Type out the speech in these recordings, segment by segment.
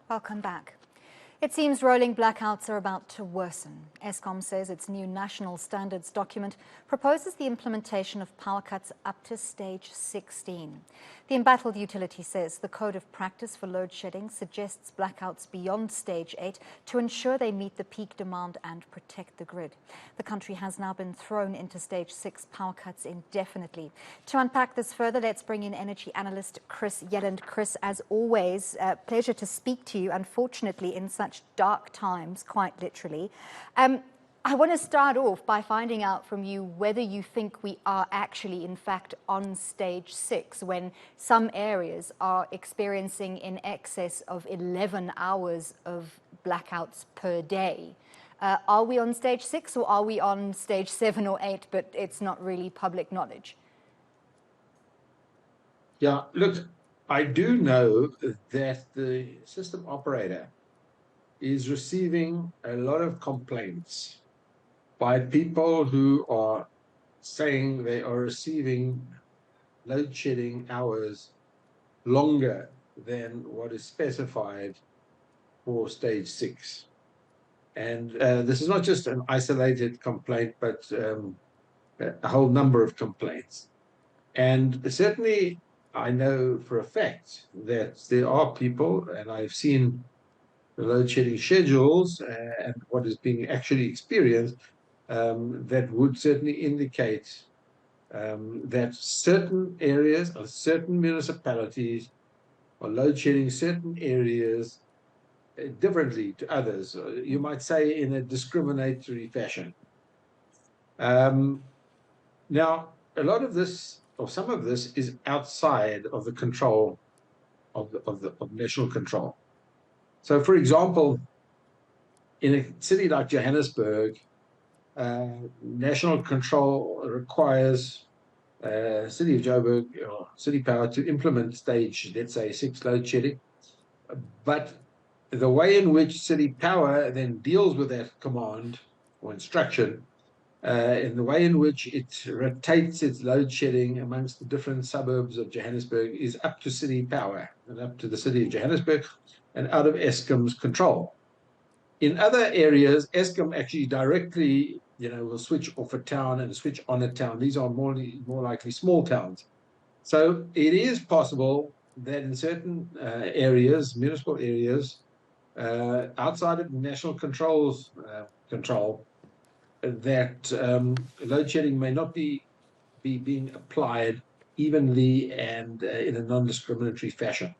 Welcome back. It seems rolling blackouts are about to worsen. Eskom says its new national standards document proposes the implementation of power cuts up to stage 16. The embattled utility says the code of practice for load shedding suggests blackouts beyond stage 8 to ensure they meet the peak demand and protect the grid. The country has now been thrown into stage 6 power cuts indefinitely. To unpack this further, let's bring in energy analyst Chris Yelland. Chris, as always, pleasure to speak to you, unfortunately, in such dark times, quite literally. I want to start off by finding out from you whether you think we are actually, in fact, on stage 6, when some areas are experiencing in excess of 11 hours of blackouts per day. Are we on stage 6 or are we on stage 7 or 8, but it's not really public knowledge? Yeah, look, I do know that the system operator is receiving a lot of complaints by people who are saying they are receiving load shedding hours longer than what is specified for stage 6. And this is not just an isolated complaint, but a whole number of complaints. And certainly I know for a fact that there are people, and I've seen the load shedding schedules and what is being actually experienced, that would certainly indicate that certain areas or certain municipalities are load shedding certain areas differently to others. You might say in a discriminatory fashion. Now, a lot of this, or some of this, is outside of the control of national control. So, for example, in a city like Johannesburg, national control requires City of Joburg or City Power to implement stage, let's say, 6 load shedding. But the way in which City Power then deals with that command or instruction, in the way in which it rotates its load shedding amongst the different suburbs of Johannesburg, is up to City Power and up to the City of Johannesburg and out of Eskom's control. In other areas, Eskom actually directly, will switch off a town and switch on a town. These are more likely small towns. So it is possible that in certain areas, municipal areas, outside of national control, that load shedding may not be being applied evenly and in a non-discriminatory fashion.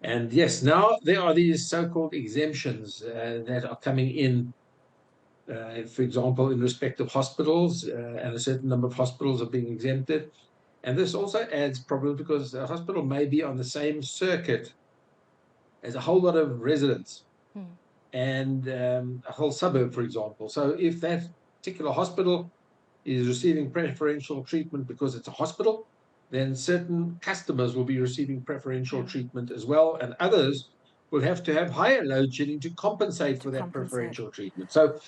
And yes, now there are these so-called exemptions that are coming in, for example, in respect of hospitals, and a certain number of hospitals are being exempted. And this also adds problems because a hospital may be on the same circuit as a whole lot of residents and a whole suburb, for example. So if that particular hospital is receiving preferential treatment because it's a hospital, then certain customers will be receiving preferential treatment as well, and others will have to have higher load shedding to compensate for that preferential treatment. So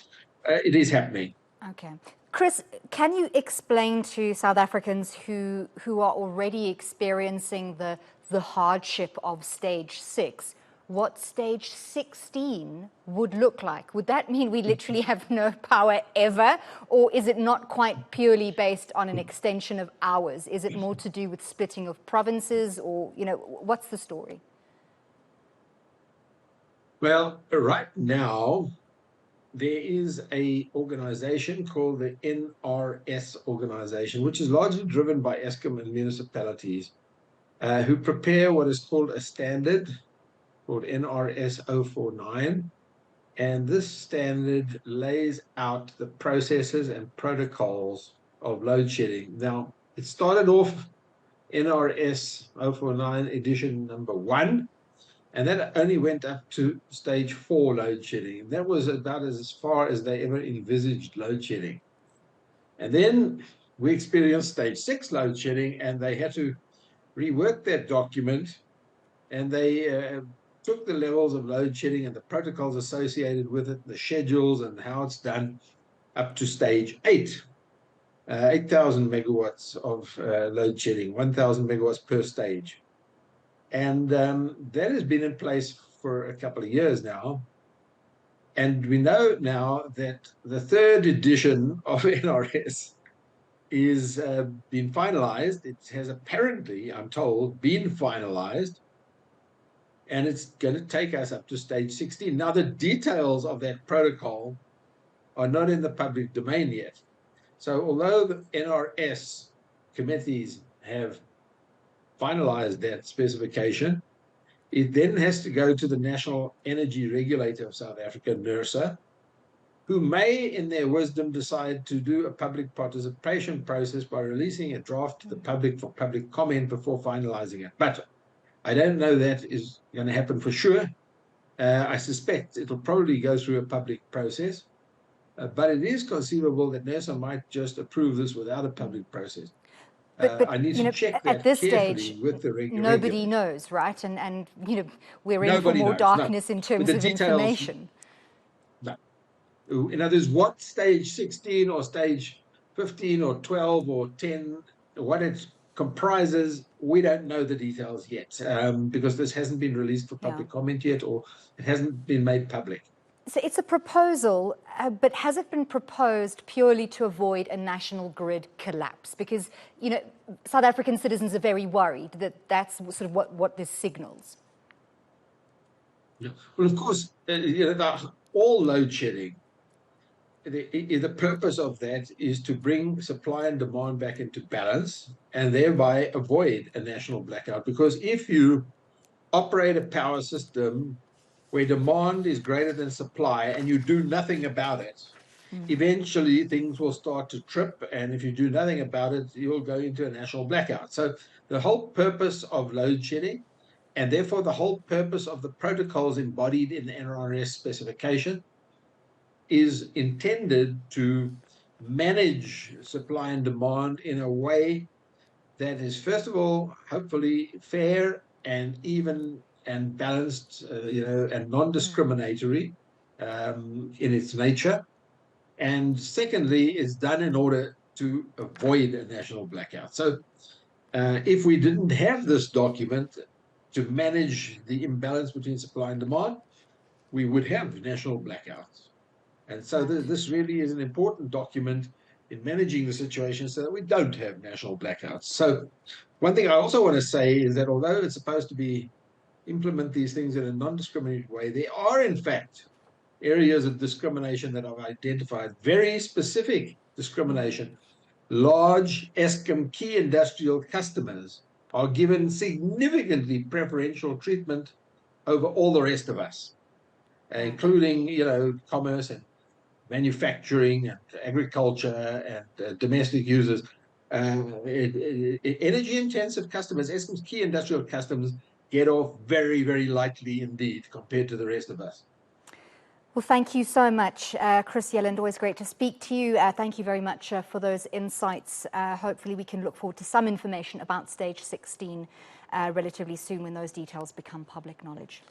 it is happening. Okay. Chris, can you explain to South Africans who are already experiencing the hardship of stage 6 what stage 16 would look like? Would that mean we literally have no power ever? Or is it not quite purely based on an extension of hours? Is it more to do with splitting of provinces, or, what's the story? Well, right now, there is an organization called the NRS organization, which is largely driven by Eskom and municipalities, who prepare what is called a standard called NRS 049. And this standard lays out the processes and protocols of load shedding. Now, it started off NRS 049 edition number 1, and that only went up to stage 4 load shedding. That was about as far as they ever envisaged load shedding. And then we experienced stage 6 load shedding, and they had to rework that document, and they took the levels of load shedding and the protocols associated with it, the schedules and how it's done, up to stage 8. 8,000 megawatts of load shedding, 1,000 megawatts per stage. And that has been in place for a couple of years now. And we know now that the third edition of NRS is been finalized. It has apparently, I'm told, been finalized. And it's going to take us up to stage 16. Now, the details of that protocol are not in the public domain yet. So although the NRS committees have finalized that specification, it then has to go to the National Energy Regulator of South Africa, NERSA, who may, in their wisdom, decide to do a public participation process by releasing a draft to the public for public comment before finalizing it. But I don't know that is going to happen for sure. I suspect it'll probably go through a public process, but it is conceivable that NERSA might just approve this without a public process. But I need to check at that this carefully stage, with the nobody regulator. knows, right? And we're in for Nobody more knows. No. darkness in But terms the of details, information. no. In other words, what stage 16 or stage 15 or 12 or 10, what it comprises, we don't know the details yet, because this hasn't been released for public comment yet, or it hasn't been made public. So it's a proposal, but has it been proposed purely to avoid a national grid collapse? Because, South African citizens are very worried that that's sort of what this signals. Yeah. Well, of course, all load shedding, the purpose of that is to bring supply and demand back into balance and thereby avoid a national blackout. Because if you operate a power system where demand is greater than supply and you do nothing about it, eventually things will start to trip. And if you do nothing about it, you'll go into a national blackout. So the whole purpose of load shedding, and therefore the whole purpose of the protocols embodied in the NRS specification, is intended to manage supply and demand in a way that is, first of all, hopefully fair and even and balanced, and non-discriminatory in its nature. And secondly, is done in order to avoid a national blackout. So if we didn't have this document to manage the imbalance between supply and demand, we would have national blackouts. And so this really is an important document in managing the situation so that we don't have national blackouts. So one thing I also want to say is that although it's supposed to be implement these things in a non-discriminatory way, there are in fact areas of discrimination that I've identified, very specific discrimination. Large Eskom key industrial customers are given significantly preferential treatment over all the rest of us, including, commerce and manufacturing and agriculture and domestic users. Energy-intensive customers, Eskom's key industrial customers, get off very, very lightly indeed compared to the rest of us. Well, thank you so much, Chris Yelland. Always great to speak to you. Thank you very much for those insights. Hopefully we can look forward to some information about stage 16 relatively soon when those details become public knowledge.